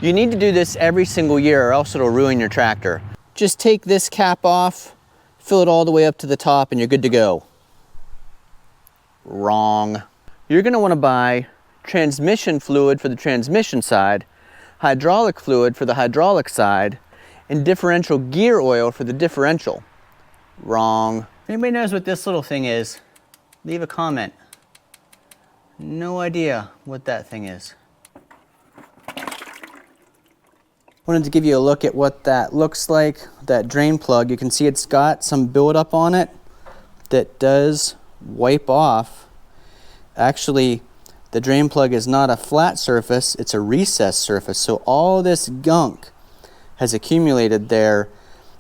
You need to do this every single year or else it'll ruin your tractor. Just take this cap off, fill it all the way up to the top, and you're good to go. Wrong. You're gonna wanna buy transmission fluid for the transmission side, hydraulic fluid for the hydraulic side, and differential gear oil for the differential. Wrong. If anybody knows what this little thing is, leave a comment. No idea what that thing is. Wanted to give you a look at what that looks like, that drain plug. You can see it's got some buildup on it that does wipe off. Actually, the drain plug is not a flat surface, it's a recessed surface. So all this gunk has accumulated there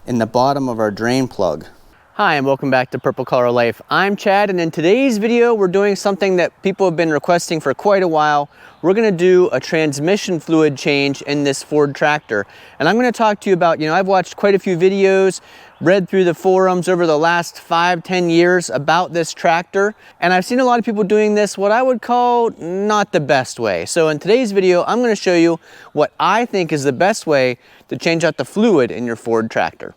in the bottom of our drain plug. Hi, and welcome back to Purple Collar Life. I'm Chad, and in today's video, we're doing something that people have been requesting for quite a while. We're gonna do a transmission fluid change in this Ford tractor. And I'm gonna talk to you about, I've watched quite a few videos, read through the forums over the last 5-10 years about this tractor. And I've seen a lot of people doing this, what I would call not the best way. So in today's video, I'm gonna show you what I think is the best way to change out the fluid in your Ford tractor.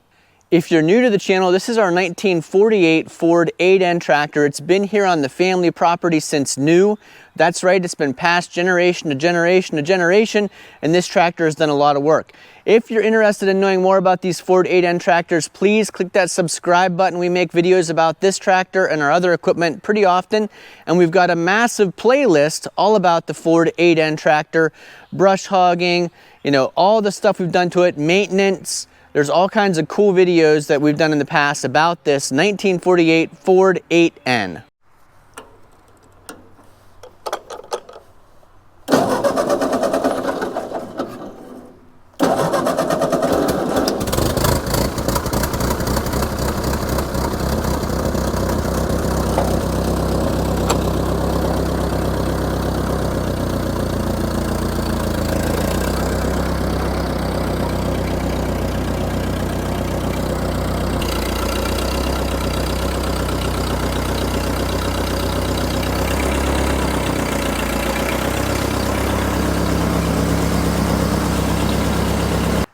If you're new to the channel, this is our 1948 Ford 8N tractor. It's been here on the family property since new. That's right, it's been passed generation to generation to generation, and this tractor has done a lot of work. If you're interested in knowing more about these Ford 8N tractors, please click that subscribe button. We make videos about this tractor and our other equipment pretty often, and we've got a massive playlist all about the Ford 8N tractor, brush hogging, all the stuff we've done to it, maintenance. There's all kinds of cool videos that we've done in the past about this 1948 Ford 8N.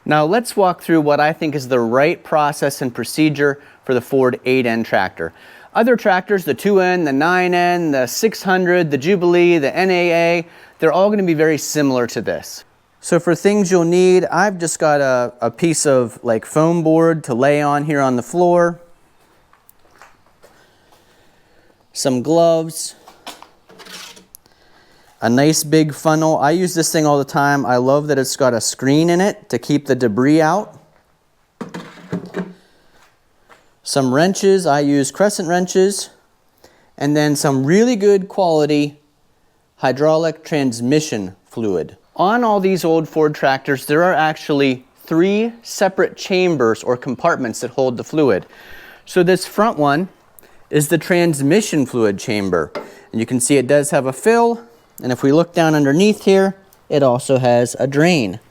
Now let's walk through what I think is the right process and procedure for the Ford 8N tractor. Other tractors, the 2N, the 9N, the 600, the Jubilee, the NAA, they're all going to be very similar to this. So for things you'll need, I've just got a piece of foam board to lay on here on the floor, some gloves, a nice big funnel. I use this thing all the time. I love that it's got a screen in it to keep the debris out. Some wrenches, I use crescent wrenches. And then some really good quality hydraulic transmission fluid. On all these old Ford tractors, there are actually 3 separate chambers or compartments that hold the fluid. So this front one is the transmission fluid chamber. And you can see it does have a fill. And if we look down underneath here, it also has a drain.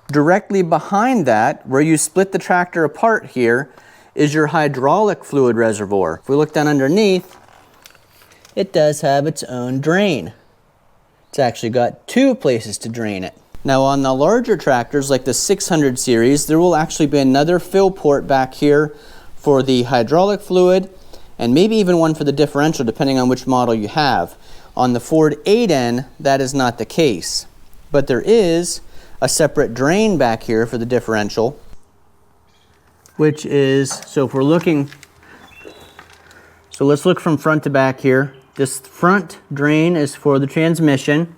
Directly behind that, where you split the tractor apart here, is your hydraulic fluid reservoir. If we look down underneath, it does have its own drain. It's actually got 2 places to drain it. Now on the larger tractors, like the 600 series, there will actually be another fill port back here for the hydraulic fluid, and maybe even one for the differential, depending on which model you have. On the Ford 8N, that is not the case, but there is a separate drain back here for the differential, which is, so if we're looking, so let's look from front to back here. This front drain is for the transmission,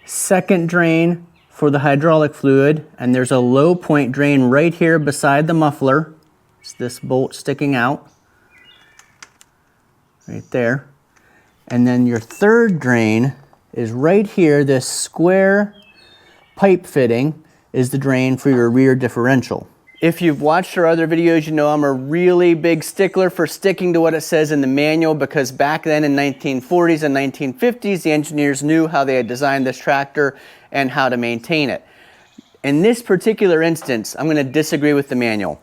second drain for the hydraulic fluid, and there's a low point drain right here beside the muffler. It's this bolt sticking out, right there. And then your third drain is right here. This square pipe fitting is the drain for your rear differential. If you've watched our other videos, you know I'm a really big stickler for sticking to what it says in the manual, because back then in 1940s and 1950s, the engineers knew how they had designed this tractor and how to maintain it. In this particular instance, I'm going to disagree with the manual.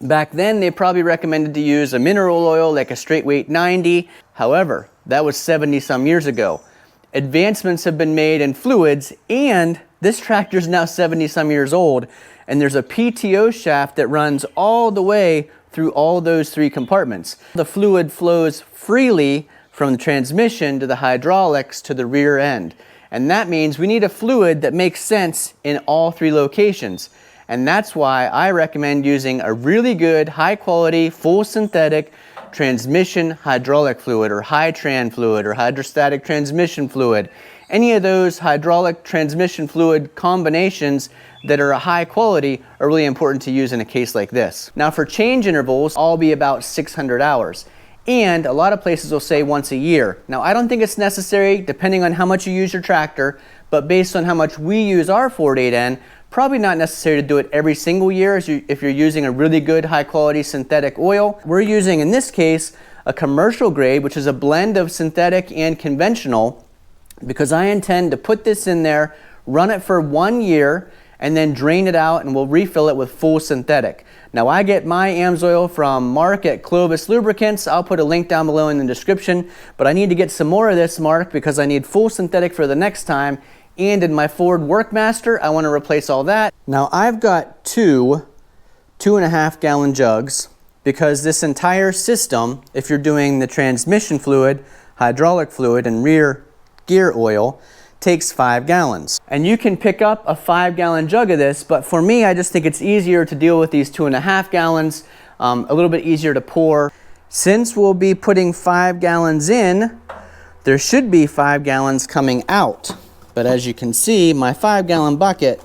Back then, they probably recommended to use a mineral oil like a straight weight 90. However, that was 70 some years ago. advancements have been made in fluids, and this tractor is now 70 some years old, and there's a PTO shaft that runs all the way through all those 3 compartments. The fluid flows freely from the transmission to the hydraulics to the rear end. And that means we need a fluid that makes sense in all 3 locations. And that's why I recommend using a really good, high quality, full synthetic transmission hydraulic fluid, or Hy-Tran fluid, or hydrostatic transmission fluid. Any of those hydraulic transmission fluid combinations that are a high quality are really important to use in a case like this. Now for change intervals, I'll be about 600 hours. And a lot of places will say once a year. Now I don't think it's necessary depending on how much you use your tractor, but based on how much we use our 48N, probably not necessary to do it every single year if you're using a really good high quality synthetic oil. We're using, in this case, a commercial grade, which is a blend of synthetic and conventional, because I intend to put this in there, run it for 1 year, and then drain it out, and we'll refill it with full synthetic. Now I get my Amsoil from Mark at Clovis Lubricants. I'll put a link down below in the description, but I need to get some more of this, Mark, because I need full synthetic for the next time. And in my Ford Workmaster, I want to replace all that. Now I've got 2.5 gallon jugs, because this entire system, if you're doing the transmission fluid, hydraulic fluid, and rear gear oil, takes 5 gallons. And you can pick up a 5 gallon jug of this, but for me, I just think it's easier to deal with these 2.5 gallons, a little bit easier to pour. Since we'll be putting 5 gallons in, there should be 5 gallons coming out. But as you can see, my 5 gallon bucket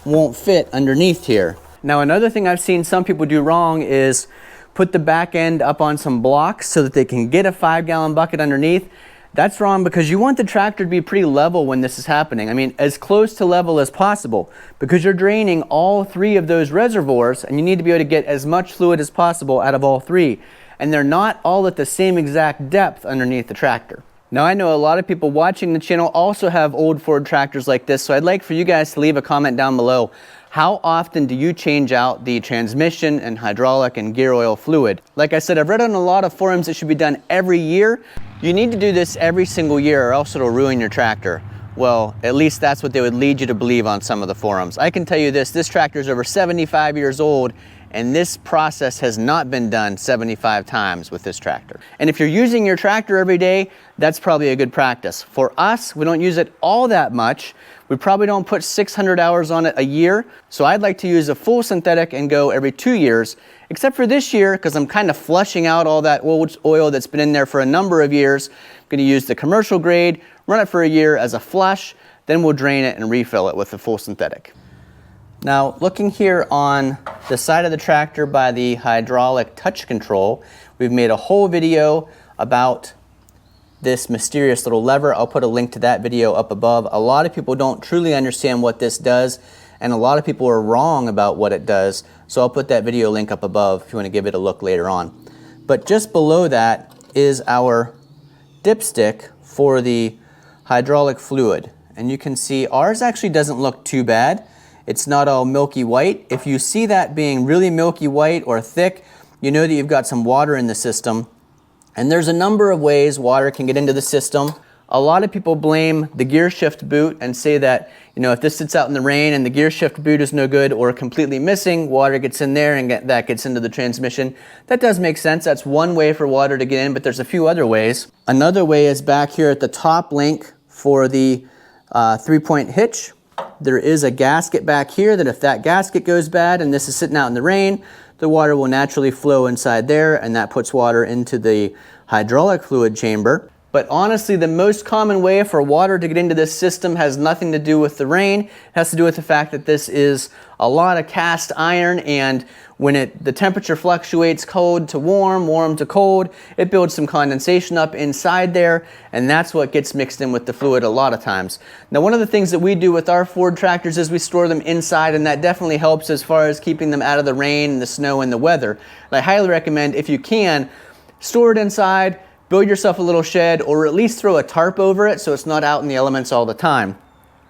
won't fit underneath here. Now another thing I've seen some people do wrong is put the back end up on some blocks so that they can get a 5 gallon bucket underneath. That's wrong, because you want the tractor to be pretty level when this is happening. I mean, as close to level as possible, because you're draining all 3 of those reservoirs, and you need to be able to get as much fluid as possible out of all 3. And they're not all at the same exact depth underneath the tractor. Now I know a lot of people watching the channel also have old Ford tractors like this, so I'd like for you guys to leave a comment down below. How often do you change out the transmission and hydraulic and gear oil fluid? Like I said, I've read on a lot of forums it should be done every year. You need to do this every single year or else it'll ruin your tractor. Well, at least that's what they would lead you to believe on some of the forums. I can tell you this tractor is over 75 years old, and this process has not been done 75 times with this tractor. And if you're using your tractor every day, that's probably a good practice. For us, we don't use it all that much. We probably don't put 600 hours on it a year. So I'd like to use a full synthetic and go every 2 years, except for this year, because I'm kind of flushing out all that oil that's been in there for a number of years. I'm gonna use the commercial grade, run it for a year as a flush, then we'll drain it and refill it with the full synthetic. Now, looking here on the side of the tractor by the hydraulic touch control, we've made a whole video about this mysterious little lever. I'll put a link to that video up above. A lot of people don't truly understand what this does, and a lot of people are wrong about what it does. So I'll put that video link up above if you want to give it a look later on. But just below that is our dipstick for the hydraulic fluid. And you can see ours actually doesn't look too bad. It's not all milky white. If you see that being really milky white or thick, you know that you've got some water in the system. And there's a number of ways water can get into the system. A lot of people blame the gear shift boot and say that, you know, if this sits out in the rain and the gear shift boot is no good or completely missing, water gets in there and that gets into the transmission. That does make sense. That's one way for water to get in, but there's a few other ways. Another way is back here at the top link for the 3-point hitch. There is a gasket back here that if that gasket goes bad and this is sitting out in the rain, the water will naturally flow inside there, and that puts water into the hydraulic fluid chamber. But honestly, the most common way for water to get into this system has nothing to do with the rain. It has to do with the fact that this is a lot of cast iron, and when the temperature fluctuates cold to warm, warm to cold, it builds some condensation up inside there, and that's what gets mixed in with the fluid a lot of times. Now, one of the things that we do with our Ford tractors is we store them inside, and that definitely helps as far as keeping them out of the rain, the snow, and the weather. And I highly recommend, if you can, store it inside, build yourself a little shed, or at least throw a tarp over it so it's not out in the elements all the time.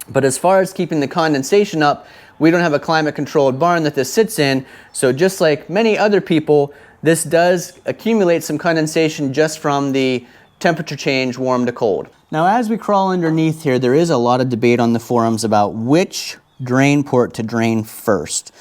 But as far as keeping the condensation up, we don't have a climate controlled barn that this sits in, so just like many other people, this does accumulate some condensation just from the temperature change warm to cold. Now as we crawl underneath here, there is a lot of debate on the forums about which drain port to drain first.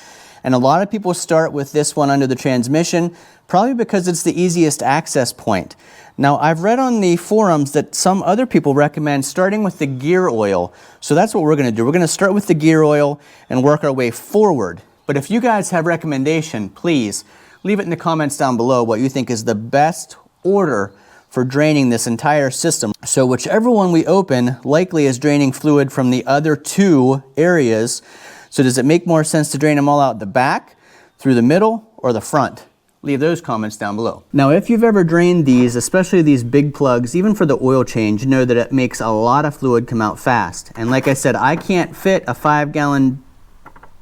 And a lot of people start with this one under the transmission, probably because it's the easiest access point. Now I've read on the forums that some other people recommend starting with the gear oil. So that's what we're going to do. We're going to start with the gear oil and work our way forward. But if you guys have recommendation, please leave it in the comments down below what you think is the best order for draining this entire system. So whichever one we open likely is draining fluid from the other two areas. So does it make more sense to drain them all out the back, through the middle, or the front? Leave those comments down below. Now if you've ever drained these, especially these big plugs, even for the oil change, you know that it makes a lot of fluid come out fast. And like I said, I can't fit a 5-gallon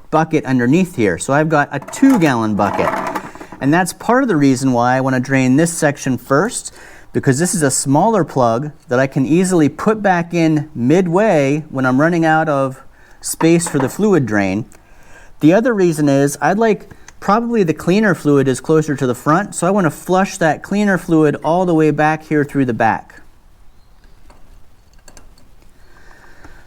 bucket underneath here, so I've got a 2-gallon bucket. And that's part of the reason why I want to drain this section first, because this is a smaller plug that I can easily put back in midway when I'm running out of space for the fluid drain. The other reason is I'd like probably the cleaner fluid is closer to the front, so I want to flush that cleaner fluid all the way back here through the back.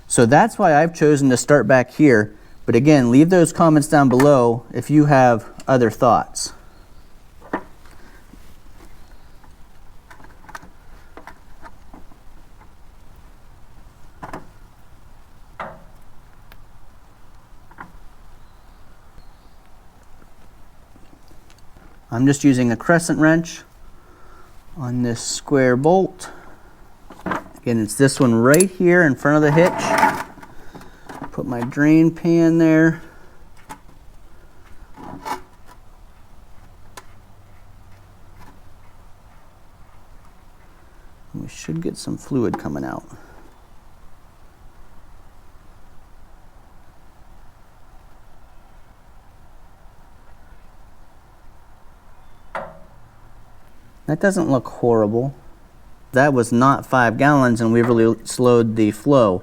So that's why I've chosen to start back here. But again, leave those comments down below if you have other thoughts. I'm just using a crescent wrench on this square bolt. Again, it's this one right here in front of the hitch. Put my drain pan there. We should get some fluid coming out. That doesn't look horrible. That was not 5 gallons and we really slowed the flow.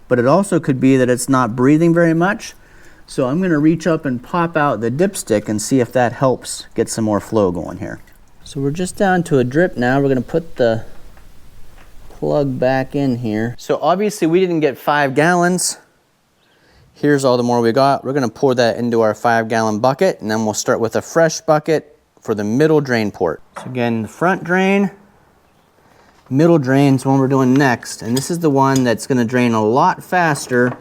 But it also could be that it's not breathing very much. So I'm going to reach up and pop out the dipstick and see if that helps get some more flow going here. So we're just down to a drip now. We're going to put the plug back in here. So obviously we didn't get 5 gallons. Here's all the more we got. We're going to pour that into our 5-gallon bucket, and then we'll start with a fresh bucket for the middle drain port. So again, the front drain, middle drain's one we're doing next, and this is the one that's going to drain a lot faster,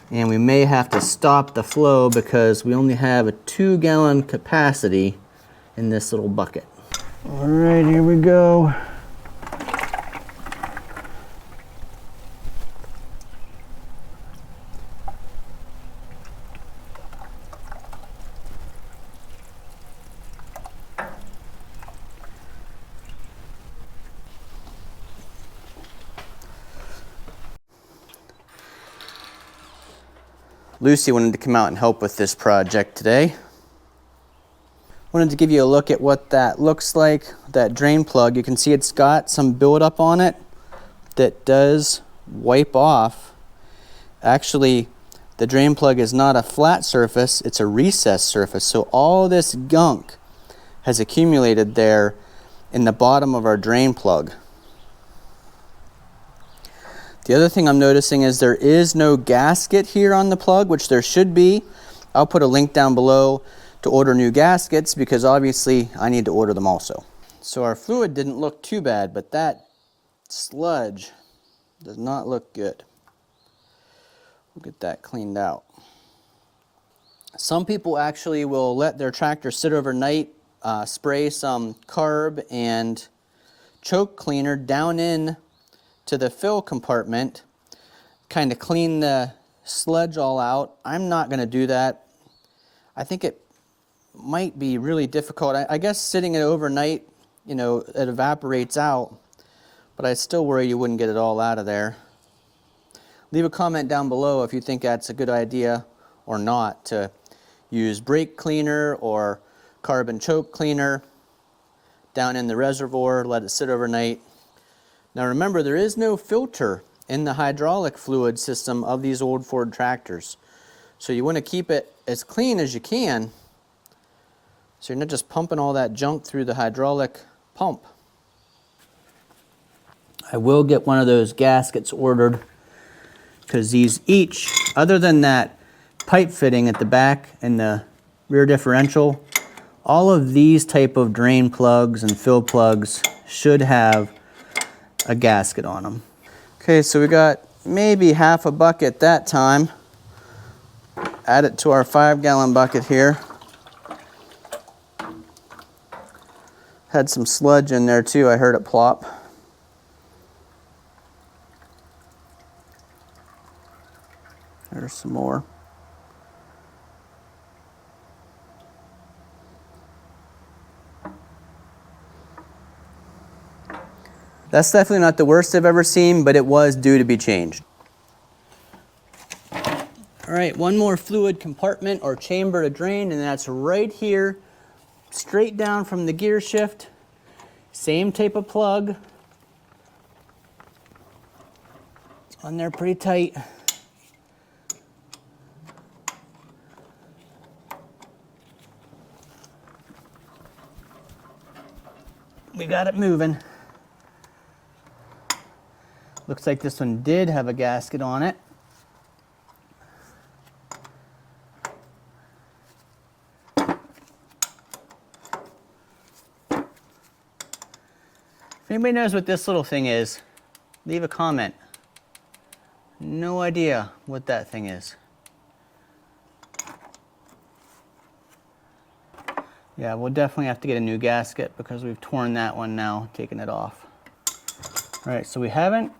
and we may have to stop the flow because we only have a 2-gallon capacity in this little bucket. All right, here we go. Lucy wanted to come out and help with this project today. Wanted to give you a look at what that looks like, that drain plug. You can see it's got some buildup on it that does wipe off. Actually, the drain plug is not a flat surface, it's a recessed surface. So all this gunk has accumulated there in the bottom of our drain plug. The other thing I'm noticing is there is no gasket here on the plug, which there should be. I'll put a link down below to order new gaskets because obviously I need to order them also. So our fluid didn't look too bad, but that sludge does not look good. We'll get that cleaned out. Some people actually will let their tractor sit overnight, spray some carb and choke cleaner down in to the fill compartment, kind of clean the sludge all out. I'm not going to do that. I think it might be really difficult. I guess sitting it overnight, you know, it evaporates out, but I still worry you wouldn't get it all out of there. Leave a comment down below if you think that's a good idea or not to use brake cleaner or carbon choke cleaner down in the reservoir, let it sit overnight. Now remember, there is no filter in the hydraulic fluid system of these old Ford tractors. So you want to keep it as clean as you can, so you're not just pumping all that junk through the hydraulic pump. I I will get one of those gaskets ordered, because these each, other than that pipe fitting at the back and the rear differential, all of these type of drain plugs and fill plugs should have a gasket on them. Okay, so we got maybe half a bucket that time. Add it to our 5-gallon bucket here. Had some sludge in there too, I heard it plop. There's some more. That's definitely not the worst I've ever seen, but it was due to be changed. All right, one more fluid compartment or chamber to drain, and that's right here, straight down from the gear shift. Same type of plug. It's on there pretty tight. We got it moving. Looks like this one did have a gasket on it. If anybody knows what this little thing is, leave a comment. No idea what that thing is. Yeah, we'll definitely have to get a new gasket because we've torn that one now, taking it off. All right, so we haven't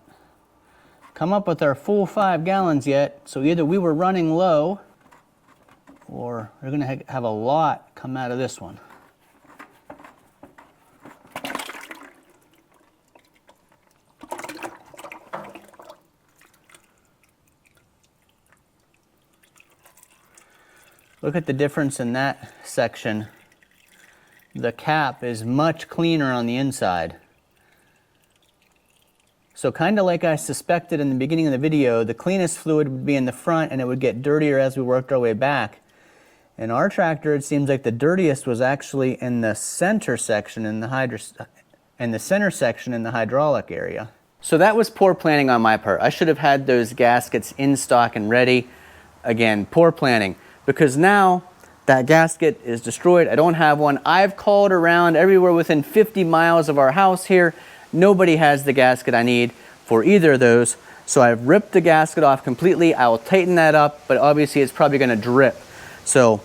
come up with our full 5 gallons yet, so either we were running low or we're gonna have a lot come out of this one. Look at the difference in that section. The cap is much cleaner on the inside. So kind of like I suspected in the beginning of the video, the cleanest fluid would be in the front and it would get dirtier as we worked our way back. In our tractor, it seems like the dirtiest was actually in the center section in the hydraulic area. So that was poor planning on my part. I should have had those gaskets in stock and ready. Again, poor planning, because now that gasket is destroyed. I don't have one. I've called around everywhere within 50 miles of our house here. Nobody has the gasket I need for either of those. So I've ripped the gasket off completely. I will tighten that up, but obviously it's probably gonna drip. So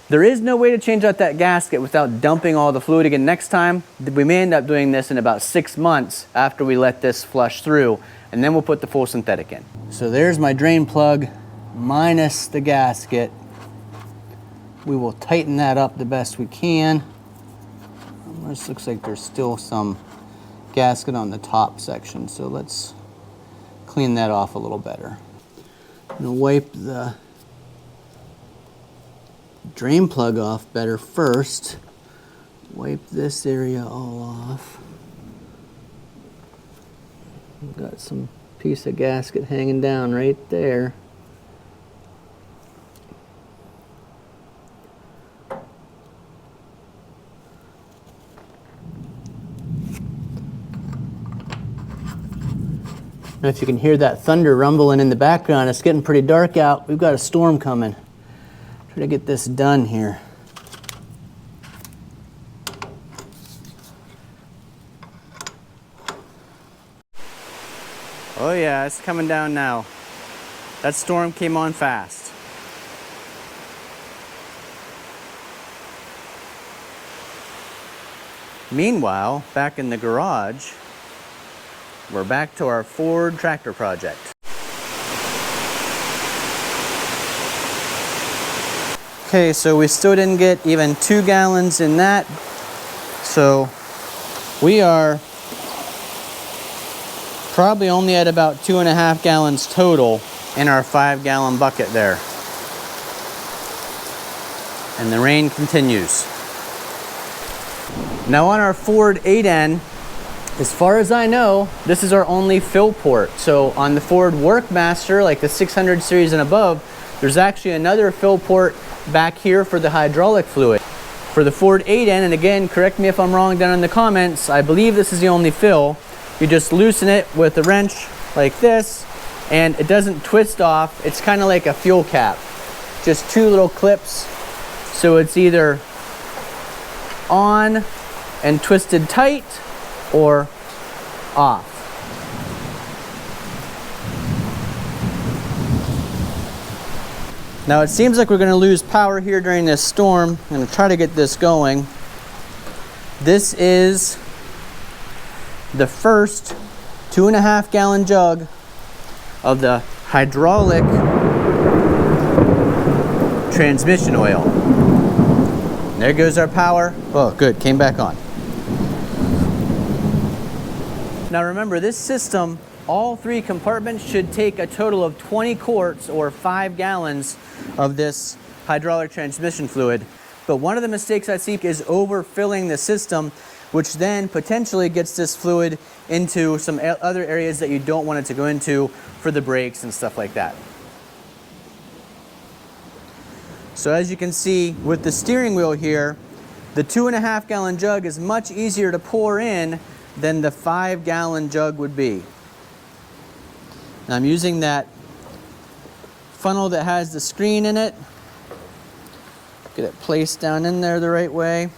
there is no way to change out that gasket without dumping all the fluid again next time. We may end up doing this in about 6 months after we let this flush through, and then we'll put the full synthetic in. So there's my drain plug minus the gasket. We will tighten that up the best we can. This looks like there's still some gasket on the top section, so let's clean that off a little better. I'm gonna wipe the drain plug off better first. Wipe this area all off. We've got some piece of gasket hanging down right there. And if you can hear that thunder rumbling in the background, it's getting pretty dark out. We've got a storm coming. Try to get this done here. Oh yeah, it's coming down now. That storm came on fast. Meanwhile, back in the garage, we're back to our Ford tractor project. Okay, so we still didn't get even 2 gallons in that. So we are probably only at about 2.5 gallons total in our 5-gallon bucket there. And the rain continues. Now on our Ford 8N, as far as I know, this is our only fill port. So on the Ford Workmaster, like the 600 series and above, there's actually another fill port back here for the hydraulic fluid. For the Ford 8N, and again, correct me if I'm wrong down in the comments, I believe this is the only fill. You just loosen it with a wrench like this, and it doesn't twist off. It's kind of like a fuel cap. Just two little clips, so it's either on and twisted tight or off. Now it seems like we're going to lose power here during this storm. I'm going to try to get this going. This is the first 2.5 gallon jug of the hydraulic transmission oil. There goes our power. Oh, good, came back on. Now remember, this system, all three compartments should take a total of 20 quarts or 5 gallons of this hydraulic transmission fluid. But one of the mistakes I see is overfilling the system, which then potentially gets this fluid into some other areas that you don't want it to go into for the brakes and stuff like that. So as you can see with the steering wheel here, the 2.5 gallon jug is much easier to pour in than the 5 gallon jug would be. Now I'm using that funnel that has the screen in it. Get it placed down in there the right way.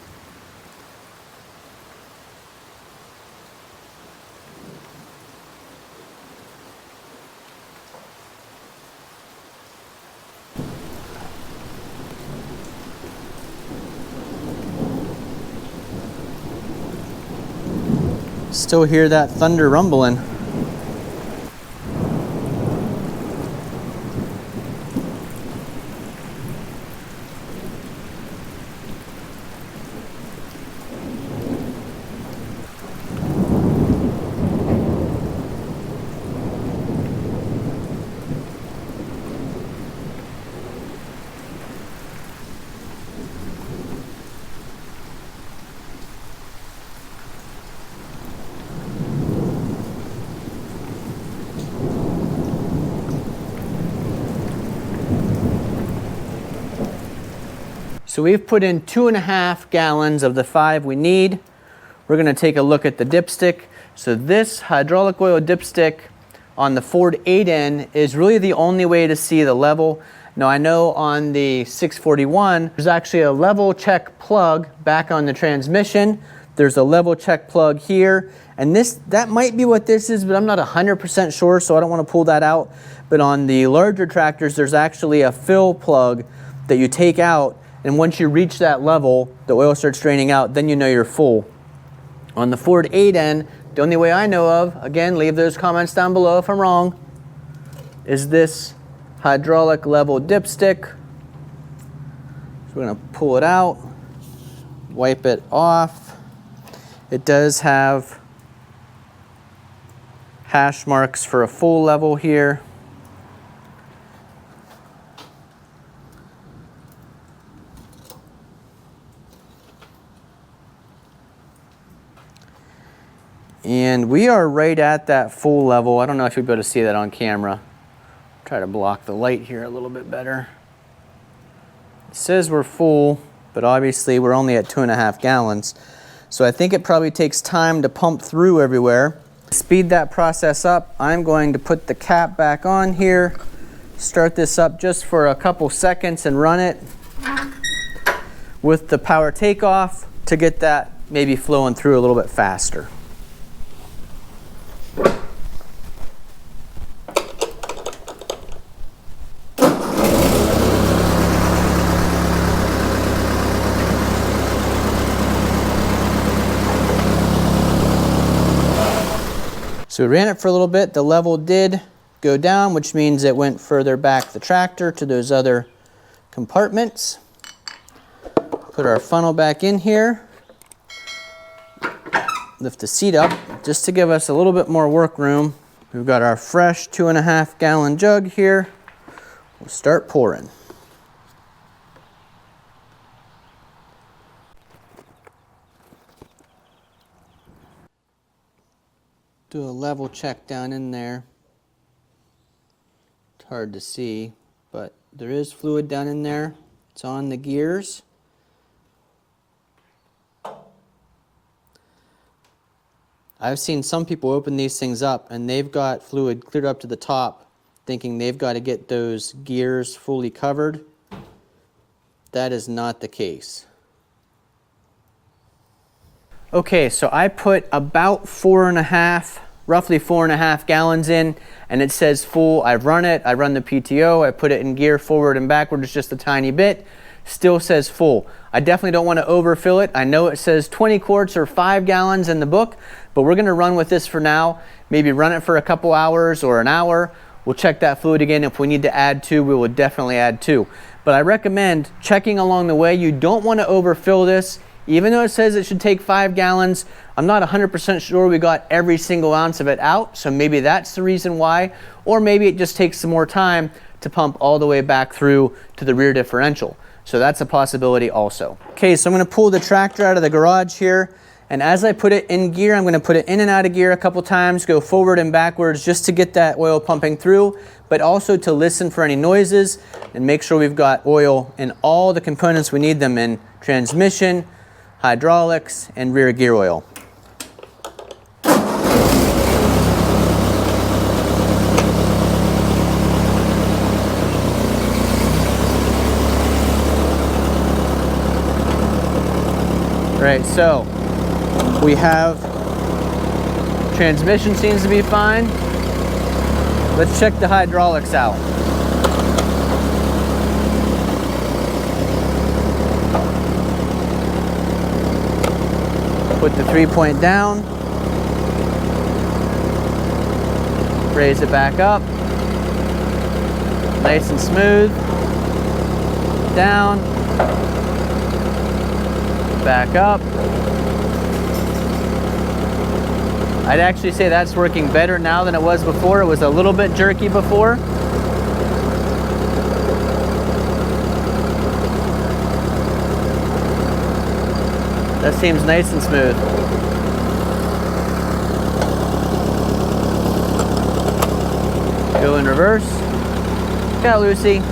Still hear that thunder rumbling. So we've put in 2.5 gallons of the 5 we need. We're going to take a look at the dipstick. So this hydraulic oil dipstick on the Ford 8N is really the only way to see the level. Now I know on the 641 there's actually a level check plug back on the transmission. There's a level check plug here, and that might be what this is, but I'm not 100% sure, so I don't want to pull that out. But on the larger tractors there's actually a fill plug that you take out, and once you reach that level, the oil starts draining out, then you know you're full. On the Ford 8N, the only way I know of, again, leave those comments down below if I'm wrong, is this hydraulic level dipstick. So we're going to pull it out, wipe it off. It does have hash marks for a full level here. And we are right at that full level. I don't know if you'll be able to see that on camera. Try to block the light here a little bit better. It says we're full, but obviously we're only at 2.5 gallons. So I think it probably takes time to pump through everywhere. To speed that process up, I'm going to put the cap back on here, start this up just for a couple seconds and run it with the power takeoff to get that maybe flowing through a little bit faster. So we ran it for a little bit. The level did go down, which means it went further back the tractor to those other compartments. Put our funnel back in here. Lift the seat up just to give us a little bit more work room. We've got our fresh 2.5 gallon jug here. We'll start pouring. Do a level check down in there. It's hard to see, but there is fluid down in there. It's on the gears. I've seen some people open these things up and they've got fluid cleared up to the top, thinking they've got to get those gears fully covered. That is not the case. Okay, so I put about roughly 4.5 gallons in, and it says full. I've run it, I run the PTO, I put it in gear forward and backwards just a tiny bit, still says full. I definitely don't want to overfill it. I know it says 20 quarts or 5 gallons in the book, but we're gonna run with this for now. Maybe run it for a couple hours or an hour. We'll check that fluid again. If we need to add 2, we will definitely add 2. But I recommend checking along the way. You don't want to overfill this. Even though it says it should take 5 gallons, I'm not 100% sure we got every single ounce of it out, so maybe that's the reason why, or maybe it just takes some more time to pump all the way back through to the rear differential. So that's a possibility also. Okay, so I'm gonna pull the tractor out of the garage here, and as I put it in gear, I'm gonna put it in and out of gear a couple times, go forward and backwards just to get that oil pumping through, but also to listen for any noises and make sure we've got oil in all the components we need them in: transmission, hydraulics, and rear gear oil. Right, so we have transmission seems to be fine. Let's check the hydraulics out. Put the 3-point down, raise it back up, nice and smooth, down, back up. I'd actually say that's working better now than it was before. It was a little bit jerky before. That seems nice and smooth. Go in reverse. Got Lucy.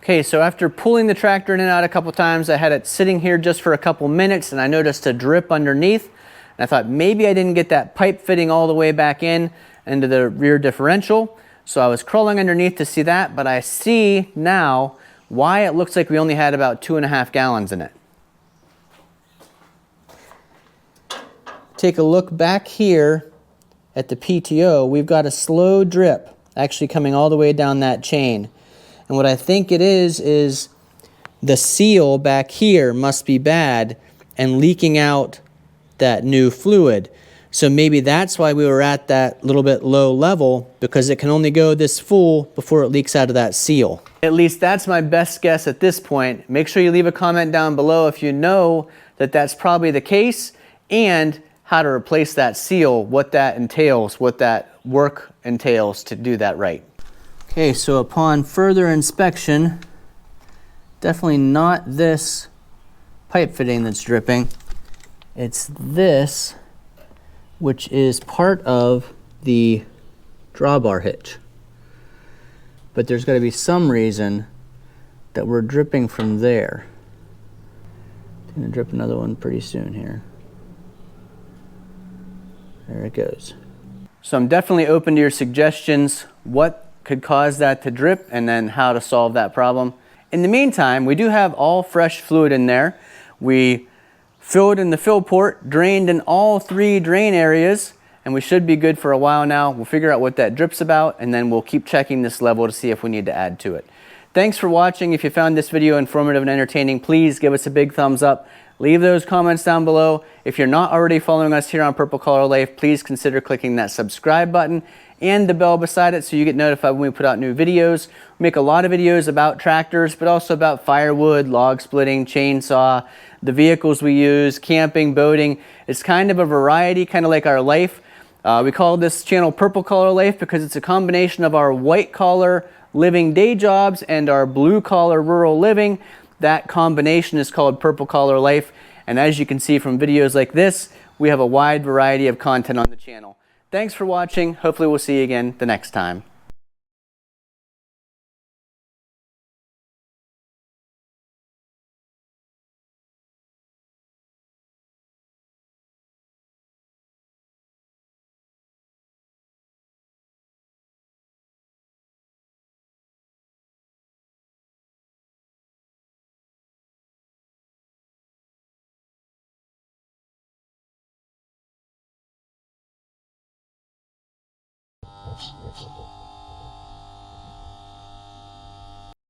Okay, so after pulling the tractor in and out a couple times, I had it sitting here just for a couple minutes and I noticed a drip underneath. And I thought maybe I didn't get that pipe fitting all the way back into the rear differential. So I was crawling underneath to see that, but I see now why it looks like we only had about 2.5 gallons in it. Take a look back here at the PTO. We've got a slow drip actually coming all the way down that chain. And what I think it is the seal back here must be bad and leaking out that new fluid. So maybe that's why we were at that little bit low level, because it can only go this full before it leaks out of that seal. At least that's my best guess at this point. Make sure you leave a comment down below if you know that that's probably the case and how to replace that seal, what that entails, what that work entails to do that right. Okay, so upon further inspection, definitely not this pipe fitting that's dripping. It's this, which is part of the drawbar hitch. But there's got to be some reason that we're dripping from there. I'm going to drip another one pretty soon here. There it goes. So I'm definitely open to your suggestions. What could cause that to drip, and then how to solve that problem. In the meantime, we do have all fresh fluid in there. We filled in the fill port, drained in all 3 drain areas, and we should be good for a while now. We'll figure out what that drip's about, and then we'll keep checking this level to see if we need to add to it. Thanks for watching. If you found this video informative and entertaining, please give us a big thumbs up. Leave those comments down below. If you're not already following us here on Purple Collar Life, please consider clicking that subscribe button and the bell beside it so you get notified when we put out new videos. We make a lot of videos about tractors, but also about firewood, log splitting, chainsaw, the vehicles we use, camping, boating. It's kind of a variety, kind of like our life. We call this channel Purple Collar Life because it's a combination of our white collar living day jobs and our blue collar rural living. That combination is called Purple Collar Life, and as you can see from videos like this, we have a wide variety of content on the channel. Thanks for watching. Hopefully we'll see you again the next time.